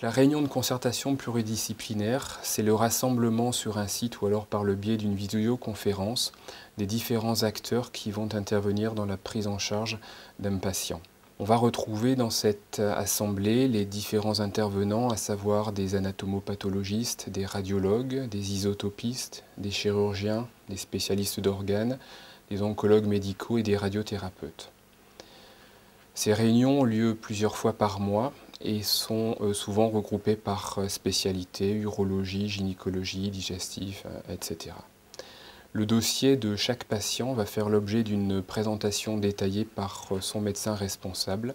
La réunion de concertation pluridisciplinaire, c'est le rassemblement sur un site ou alors par le biais d'une vidéoconférence des différents acteurs qui vont intervenir dans la prise en charge d'un patient. On va retrouver dans cette assemblée les différents intervenants, à savoir des anatomopathologistes, des radiologues, des isotopistes, des chirurgiens, des spécialistes d'organes, des oncologues médicaux et des radiothérapeutes. Ces réunions ont lieu plusieurs fois par mois et sont souvent regroupées par spécialité, urologie, gynécologie, digestif, etc. Le dossier de chaque patient va faire l'objet d'une présentation détaillée par son médecin responsable.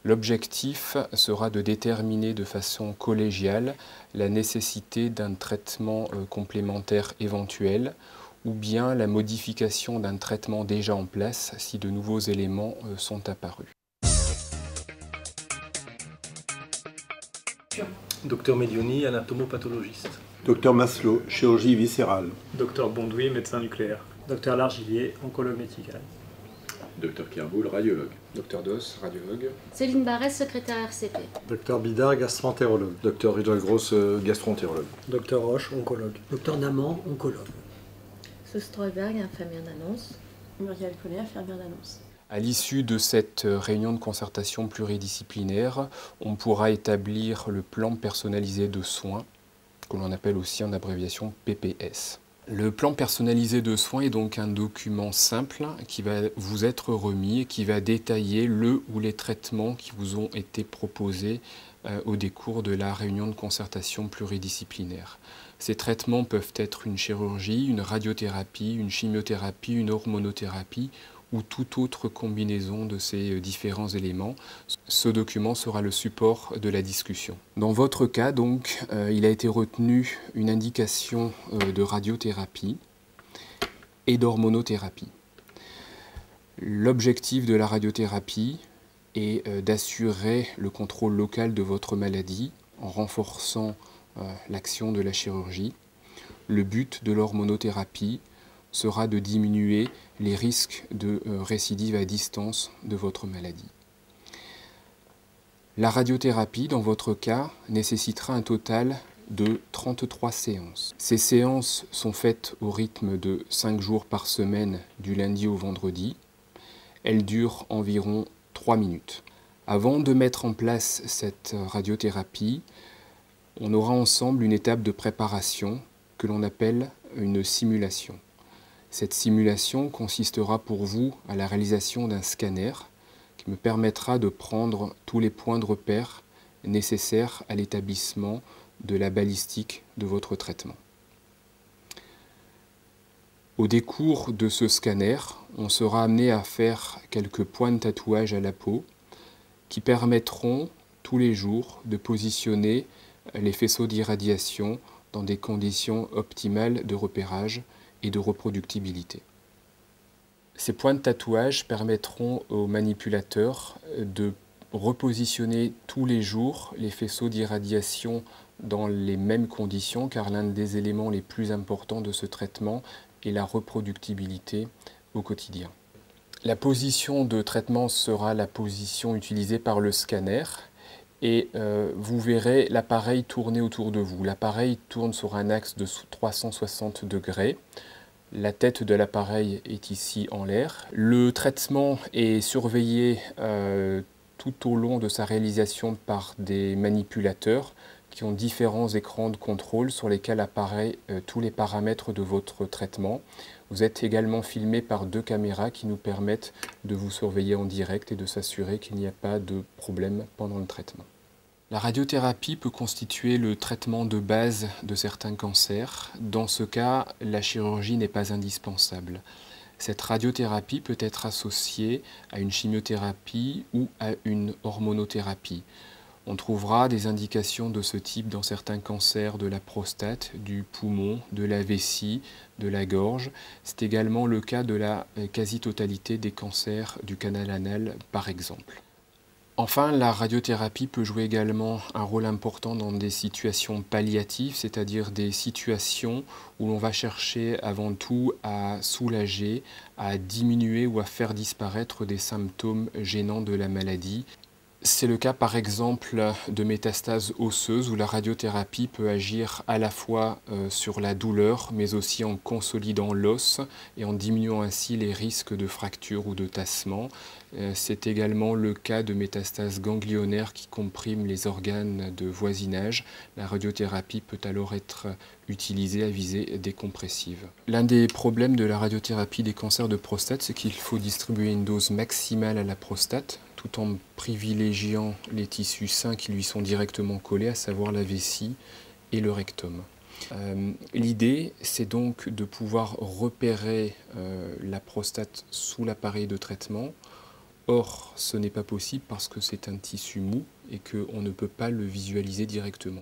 L'objectif sera de déterminer de façon collégiale la nécessité d'un traitement complémentaire éventuel ou bien la modification d'un traitement déjà en place si de nouveaux éléments sont apparus. Docteur Medioni, anatomopathologiste. Docteur Maslow, chirurgie viscérale. Docteur Bondouy, médecin nucléaire. Docteur Largillier, oncologue médical. Docteur Kerboul, radiologue. Docteur Dos, radiologue. Céline Barès, secrétaire RCP. Docteur Bidard, gastroentérologue. Docteur Ridel-Gross, gastroentérologue. Docteur Roche, oncologue. Docteur Naman, oncologue. Seustreuberg, infirmière d'annonce. Muriel Collet, infirmière d'annonce. À l'issue de cette réunion de concertation pluridisciplinaire, on pourra établir le plan personnalisé de soins, que l'on appelle aussi en abréviation PPS. Le plan personnalisé de soins est donc un document simple qui va vous être remis et qui va détailler le ou les traitements qui vous ont été proposés au décours de la réunion de concertation pluridisciplinaire. Ces traitements peuvent être une chirurgie, une radiothérapie, une chimiothérapie, une hormonothérapie ou toute autre combinaison de ces différents éléments. Ce document sera le support de la discussion. Dans votre cas, donc, il a été retenu une indication de radiothérapie et d'hormonothérapie. L'objectif de la radiothérapie est d'assurer le contrôle local de votre maladie en renforçant l'action de la chirurgie. Le but de l'hormonothérapie sera de diminuer les risques de récidive à distance de votre maladie. La radiothérapie, dans votre cas, nécessitera un total de 33 séances. Ces séances sont faites au rythme de 5 jours par semaine, du lundi au vendredi. Elles durent environ 3 minutes. Avant de mettre en place cette radiothérapie, on aura ensemble une étape de préparation que l'on appelle une simulation. Cette simulation consistera pour vous à la réalisation d'un scanner qui me permettra de prendre tous les points de repère nécessaires à l'établissement de la balistique de votre traitement. Au décours de ce scanner, on sera amené à faire quelques points de tatouage à la peau qui permettront tous les jours de positionner les faisceaux d'irradiation dans des conditions optimales de repérage et de reproductibilité. Ces points de tatouage permettront aux manipulateurs de repositionner tous les jours les faisceaux d'irradiation dans les mêmes conditions, car l'un des éléments les plus importants de ce traitement est la reproductibilité au quotidien. La position de traitement sera la position utilisée par le scanner et vous verrez l'appareil tourner autour de vous. L'appareil tourne sur un axe de 360 degrés. La tête de l'appareil est ici en l'air. Le traitement est surveillé tout au long de sa réalisation par des manipulateurs qui ont différents écrans de contrôle sur lesquels apparaissent tous les paramètres de votre traitement. Vous êtes également filmé par 2 caméras qui nous permettent de vous surveiller en direct et de s'assurer qu'il n'y a pas de problème pendant le traitement. La radiothérapie peut constituer le traitement de base de certains cancers. Dans ce cas, la chirurgie n'est pas indispensable. Cette radiothérapie peut être associée à une chimiothérapie ou à une hormonothérapie. On trouvera des indications de ce type dans certains cancers de la prostate, du poumon, de la vessie, de la gorge. C'est également le cas de la quasi-totalité des cancers du canal anal, par exemple. Enfin, la radiothérapie peut jouer également un rôle important dans des situations palliatives, c'est-à-dire des situations où l'on va chercher avant tout à soulager, à diminuer ou à faire disparaître des symptômes gênants de la maladie. C'est le cas par exemple de métastases osseuses où la radiothérapie peut agir à la fois sur la douleur mais aussi en consolidant l'os et en diminuant ainsi les risques de fracture ou de tassement. C'est également le cas de métastases ganglionnaires qui compriment les organes de voisinage. La radiothérapie peut alors être utilisée à visée décompressive. L'un des problèmes de la radiothérapie des cancers de prostate, c'est qu'il faut distribuer une dose maximale à la prostate tout en privilégiant les tissus sains qui lui sont directement collés, à savoir la vessie et le rectum. L'idée, c'est donc de pouvoir repérer la prostate sous l'appareil de traitement. Or, ce n'est pas possible parce que c'est un tissu mou et qu'on ne peut pas le visualiser directement.